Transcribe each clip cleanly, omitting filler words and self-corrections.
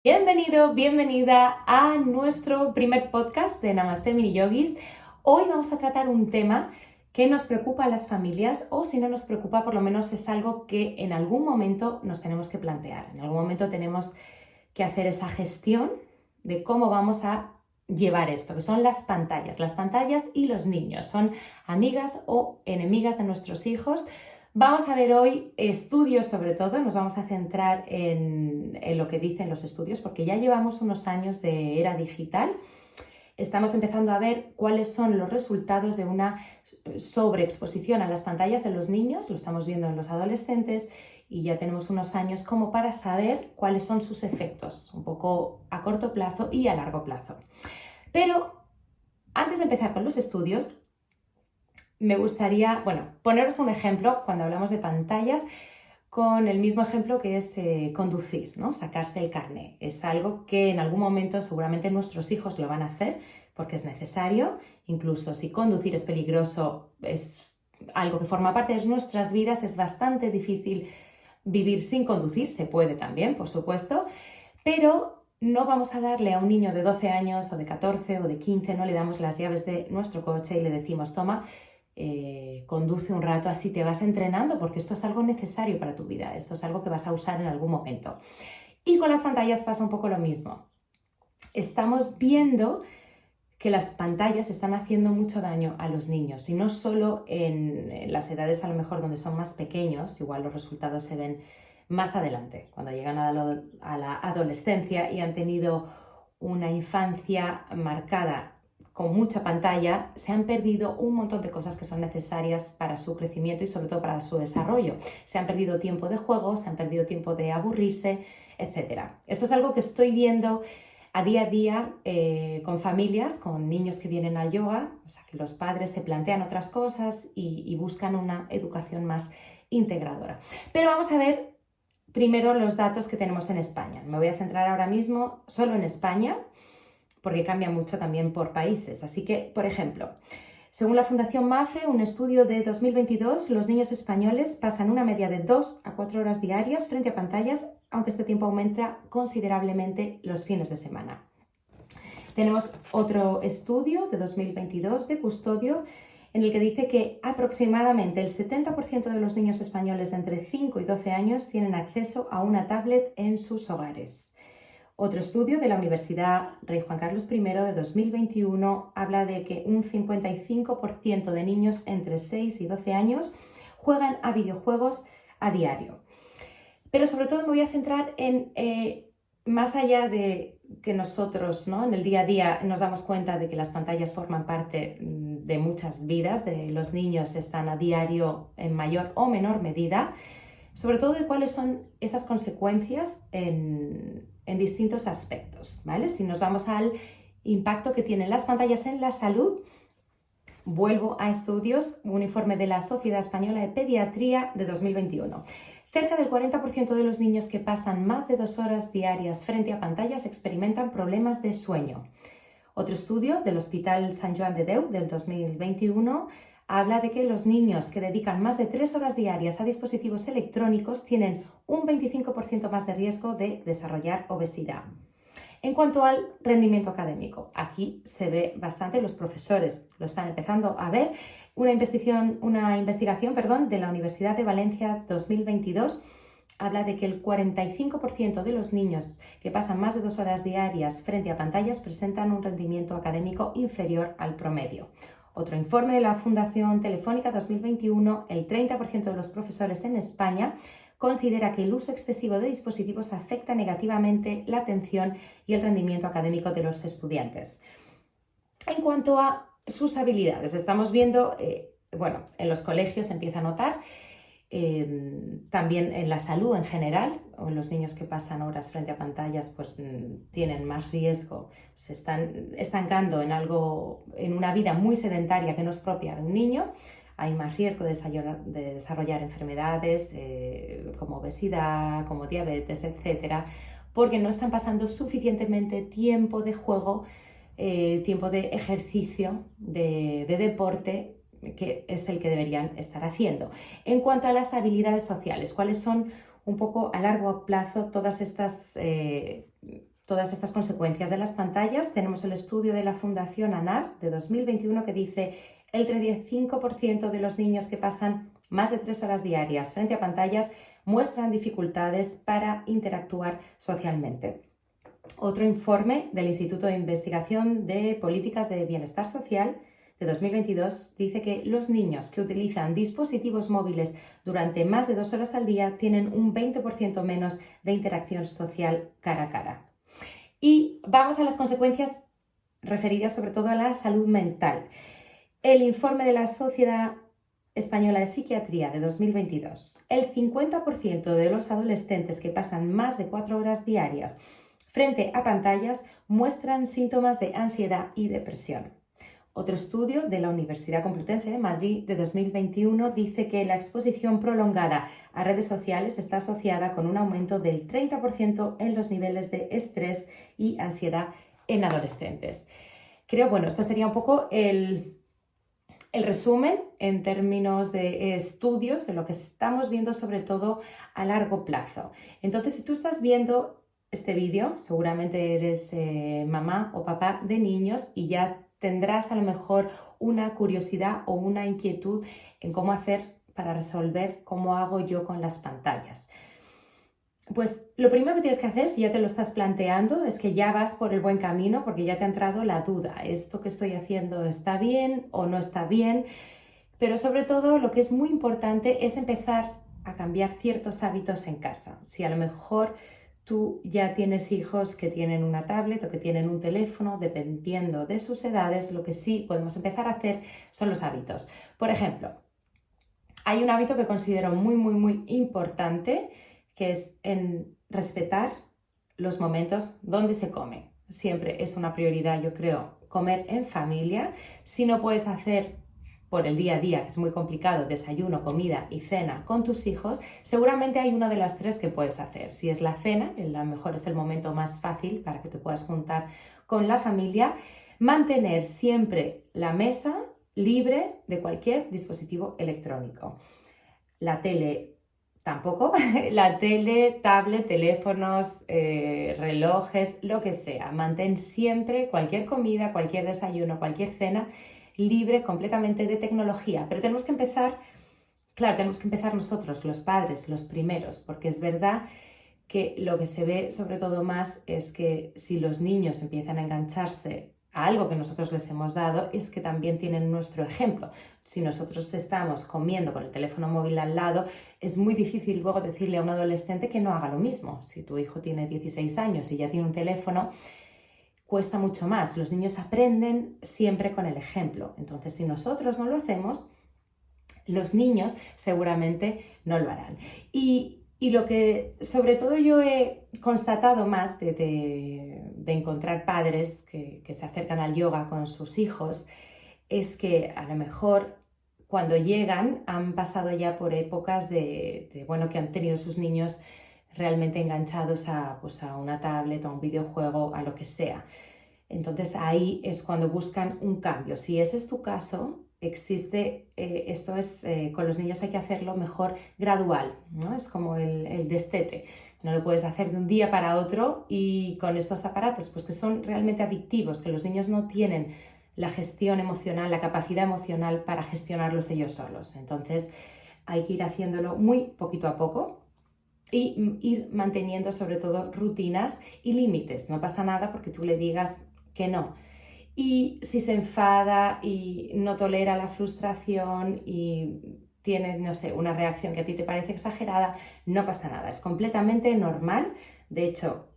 Bienvenido, bienvenida a nuestro primer podcast de Namaste Mini Yogis. Hoy vamos a tratar un tema que nos preocupa a las familias, o si no nos preocupa, por lo menos es algo que en algún momento nos tenemos que plantear. En algún momento tenemos que hacer esa gestión de cómo vamos a llevar esto, que son las pantallas. Las pantallas y los niños son amigas o enemigas de nuestros hijos. Vamos a ver hoy estudios, sobre todo, nos vamos a centrar en lo que dicen los estudios, porque ya llevamos unos años de era digital. Estamos empezando a ver cuáles son los resultados de una sobreexposición a las pantallas en los niños, lo estamos viendo en los adolescentes, y ya tenemos unos años como para saber cuáles son sus efectos, un poco a corto plazo y a largo plazo. Pero antes de empezar con los estudios, me gustaría, poneros un ejemplo cuando hablamos de pantallas con el mismo ejemplo que es conducir, ¿no? Sacarse el carné. Es algo que en algún momento seguramente nuestros hijos lo van a hacer porque es necesario. Incluso si conducir es peligroso, es algo que forma parte de nuestras vidas, es bastante difícil vivir sin conducir. Se puede también, por supuesto, pero no vamos a darle a un niño de 12 años o de 14 o de 15, no le damos las llaves de nuestro coche y le decimos, toma, conduce un rato, así te vas entrenando, porque esto es algo necesario para tu vida, esto es algo que vas a usar en algún momento. Y con las pantallas pasa un poco lo mismo. Estamos viendo que las pantallas están haciendo mucho daño a los niños, y no solo en las edades a lo mejor donde son más pequeños, igual los resultados se ven más adelante, cuando llegan a la adolescencia y han tenido una infancia marcada con mucha pantalla, se han perdido un montón de cosas que son necesarias para su crecimiento y sobre todo para su desarrollo. Se han perdido tiempo de juego, se han perdido tiempo de aburrirse, etc. Esto es algo que estoy viendo a día con familias, con niños que vienen al yoga, o sea que los padres se plantean otras cosas y buscan una educación más integradora. Pero vamos a ver primero los datos que tenemos en España. Me voy a centrar ahora mismo solo en España, porque cambia mucho también por países. Así que, por ejemplo, según la Fundación MAFRE, un estudio de 2022, los niños españoles pasan una media de 2 a 4 horas diarias frente a pantallas, aunque este tiempo aumenta considerablemente los fines de semana. Tenemos otro estudio de 2022 de Custodio, en el que dice que aproximadamente el 70% de los niños españoles de entre 5 y 12 años tienen acceso a una tablet en sus hogares. Otro estudio de la Universidad Rey Juan Carlos I de 2021 habla de que un 55% de niños entre 6 y 12 años juegan a videojuegos a diario. Pero sobre todo me voy a centrar en, más allá de que nosotros, ¿no?, en el día a día nos damos cuenta de que las pantallas forman parte de muchas vidas, de los niños están a diario en mayor o menor medida, sobre todo de cuáles son esas consecuencias en distintos aspectos, ¿vale? Si nos vamos al impacto que tienen las pantallas en la salud, vuelvo a estudios, un informe de la Sociedad Española de Pediatría de 2021. Cerca del 40% de los niños que pasan más de 2 horas diarias frente a pantallas experimentan problemas de sueño. Otro estudio del Hospital Sant Joan de Déu del 2021 habla de que los niños que dedican más de 3 horas diarias a dispositivos electrónicos tienen un 25% más de riesgo de desarrollar obesidad. En cuanto al rendimiento académico, aquí se ve bastante, los profesores lo están empezando a ver. Una investigación de la Universidad de Valencia 2022 habla de que el 45% de los niños que pasan más de 2 horas diarias frente a pantallas presentan un rendimiento académico inferior al promedio. Otro informe de la Fundación Telefónica 2021, el 30% de los profesores en España considera que el uso excesivo de dispositivos afecta negativamente la atención y el rendimiento académico de los estudiantes. En cuanto a sus habilidades, estamos viendo, en los colegios se empieza a notar, también en la salud en general, o los niños que pasan horas frente a pantallas pues tienen más riesgo, se están estancando en una vida muy sedentaria que no es propia de un niño. Hay más riesgo de desarrollar enfermedades como obesidad, como diabetes, etcétera, porque no están pasando suficientemente tiempo de juego, tiempo de ejercicio, de deporte, que es el que deberían estar haciendo. En cuanto a las habilidades sociales, ¿cuáles son un poco a largo plazo todas estas todas estas consecuencias de las pantallas, tenemos el estudio de la Fundación ANAR de 2021 que dice el 35% de los niños que pasan más de 3 horas diarias frente a pantallas muestran dificultades para interactuar socialmente. Otro informe del Instituto de Investigación de Políticas de Bienestar Social de 2022 dice que los niños que utilizan dispositivos móviles durante más de 2 horas al día tienen un 20% menos de interacción social cara a cara. Y vamos a las consecuencias referidas sobre todo a la salud mental. El informe de la Sociedad Española de Psiquiatría de 2022. El 50% de los adolescentes que pasan más de 4 horas diarias frente a pantallas muestran síntomas de ansiedad y depresión. Otro estudio de la Universidad Complutense de Madrid de 2021 dice que la exposición prolongada a redes sociales está asociada con un aumento del 30% en los niveles de estrés y ansiedad en adolescentes. Creo, bueno, esto sería un poco el resumen en términos de estudios de lo que estamos viendo sobre todo a largo plazo. Entonces, si tú estás viendo este vídeo, seguramente eres mamá o papá de niños y ya tendrás a lo mejor una curiosidad o una inquietud en cómo hacer para resolver cómo hago yo con las pantallas. Pues lo primero que tienes que hacer, si ya te lo estás planteando, es que ya vas por el buen camino porque ya te ha entrado la duda. ¿Esto que estoy haciendo está bien o no está bien? Pero sobre todo lo que es muy importante es empezar a cambiar ciertos hábitos en casa. Si a lo mejor tú ya tienes hijos que tienen una tablet o que tienen un teléfono, dependiendo de sus edades, lo que sí podemos empezar a hacer son los hábitos. Por ejemplo, hay un hábito que considero muy importante, que es en respetar los momentos donde se come. Siempre es una prioridad, yo creo, comer en familia. Si no puedes hacer por el día a día, que es muy complicado, desayuno, comida y cena con tus hijos, seguramente hay una de las 3 que puedes hacer. Si es la cena, a lo mejor es el momento más fácil para que te puedas juntar con la familia. Mantener siempre la mesa libre de cualquier dispositivo electrónico. La tele tampoco, la tele, tablet, teléfonos, relojes, lo que sea. Mantén siempre cualquier comida, cualquier desayuno, cualquier cena libre completamente de tecnología. Pero tenemos que empezar, claro, tenemos que empezar nosotros, los padres, los primeros, porque es verdad que lo que se ve sobre todo más es que si los niños empiezan a engancharse a algo que nosotros les hemos dado, es que también tienen nuestro ejemplo. Si nosotros estamos comiendo con el teléfono móvil al lado, es muy difícil luego decirle a un adolescente que no haga lo mismo. Si tu hijo tiene 16 años y ya tiene un teléfono, cuesta mucho más. Los niños aprenden siempre con el ejemplo. Entonces, si nosotros no lo hacemos, los niños seguramente no lo harán. Y lo que sobre todo yo he constatado más de encontrar padres que se acercan al yoga con sus hijos es que a lo mejor cuando llegan han pasado ya por épocas bueno, que han tenido sus niños realmente enganchados pues a una tablet, a un videojuego, a lo que sea. Entonces ahí es cuando buscan un cambio. Si ese es tu caso, existe, esto es, con los niños hay que hacerlo mejor gradual, ¿no? Es como el destete. No lo puedes hacer de un día para otro y con estos aparatos, pues que son realmente adictivos, que los niños no tienen la gestión emocional, la capacidad emocional para gestionarlos ellos solos. Entonces hay que ir haciéndolo muy poquito a poco y ir manteniendo sobre todo rutinas y límites. No pasa nada porque tú le digas que no. Y si se enfada y no tolera la frustración y tiene, no sé, una reacción que a ti te parece exagerada, no pasa nada, es completamente normal. De hecho,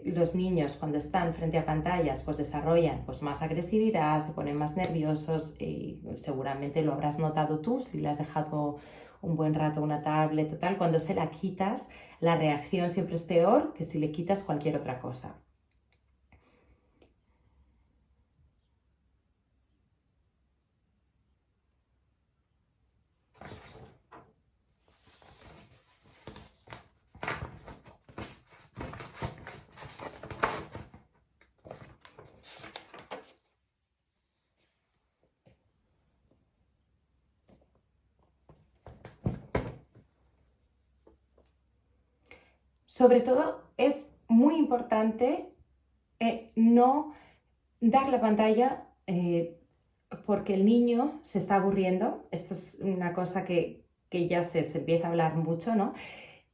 los niños cuando están frente a pantallas pues desarrollan pues, más agresividad, se ponen más nerviosos y seguramente lo habrás notado tú si le has dejado un buen rato una tablet o tal. Cuando se la quitas, la reacción siempre es peor que si le quitas cualquier otra cosa. Sobre todo es muy importante no dar la pantalla porque el niño se está aburriendo. Esto es una cosa que ya se empieza a hablar mucho, ¿no?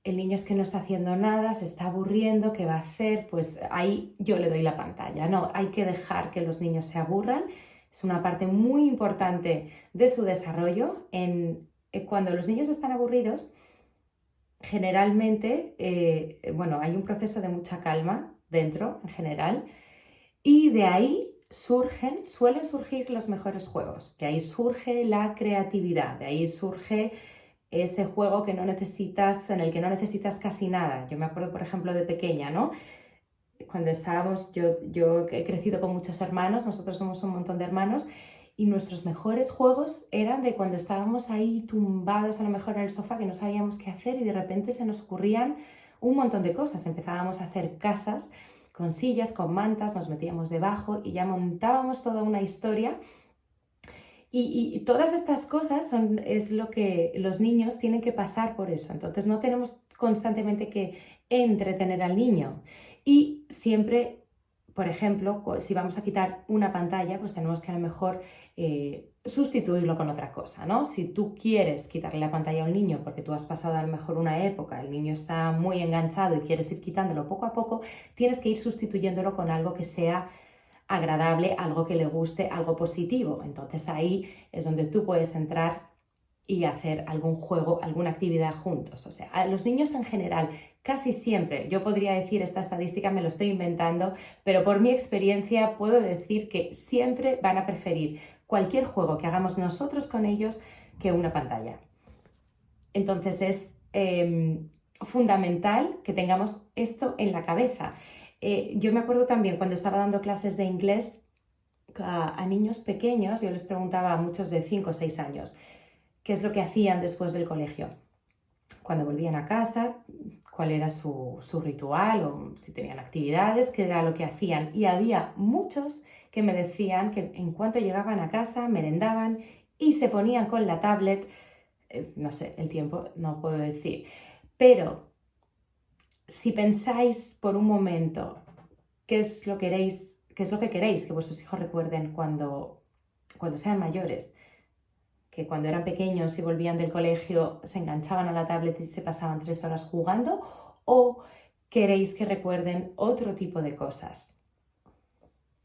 El niño es que no está haciendo nada, se está aburriendo, ¿qué va a hacer? Pues ahí yo le doy la pantalla. No, hay que dejar que los niños se aburran. Es una parte muy importante de su desarrollo. Cuando los niños están aburridos, generalmente, hay un proceso de mucha calma dentro, en general, y de ahí suelen surgir los mejores juegos, de ahí surge la creatividad, de ahí surge ese juego que no necesitas, en el que no necesitas casi nada. Yo me acuerdo, por ejemplo, de pequeña, ¿no? Cuando estábamos, yo he crecido con muchos hermanos, nosotros somos un montón de hermanos, y nuestros mejores juegos eran de cuando estábamos ahí tumbados a lo mejor en el sofá que no sabíamos qué hacer y de repente se nos ocurrían un montón de cosas. Empezábamos a hacer casas con sillas, con mantas, nos metíamos debajo y ya montábamos toda una historia. Y todas estas cosas es lo que los niños tienen que pasar por eso. Entonces no tenemos constantemente que entretener al niño. Y siempre, por ejemplo, si vamos a quitar una pantalla, pues tenemos que a lo mejor sustituirlo con otra cosa, ¿no? Si tú quieres quitarle la pantalla a un niño porque tú has pasado a lo mejor una época, el niño está muy enganchado y quieres ir quitándolo poco a poco, tienes que ir sustituyéndolo con algo que sea agradable, algo que le guste, algo positivo. Entonces ahí es donde tú puedes entrar y hacer algún juego, alguna actividad juntos. O sea, a los niños en general, casi siempre, yo podría decir esta estadística, me lo estoy inventando, pero por mi experiencia puedo decir que siempre van a preferir cualquier juego que hagamos nosotros con ellos que una pantalla. Entonces es fundamental que tengamos esto en la cabeza. Yo me acuerdo también cuando estaba dando clases de inglés a niños pequeños, yo les preguntaba a muchos de 5 o 6 años qué es lo que hacían después del colegio. Cuando volvían a casa, cuál era su ritual o si tenían actividades, qué era lo que hacían. Y había muchos que me decían que en cuanto llegaban a casa, merendaban y se ponían con la tablet, no sé, el tiempo no puedo decir, pero si pensáis por un momento qué es lo que queréis que vuestros hijos recuerden cuando sean mayores, que cuando eran pequeños y volvían del colegio se enganchaban a la tablet y se pasaban 3 horas jugando, o queréis que recuerden otro tipo de cosas.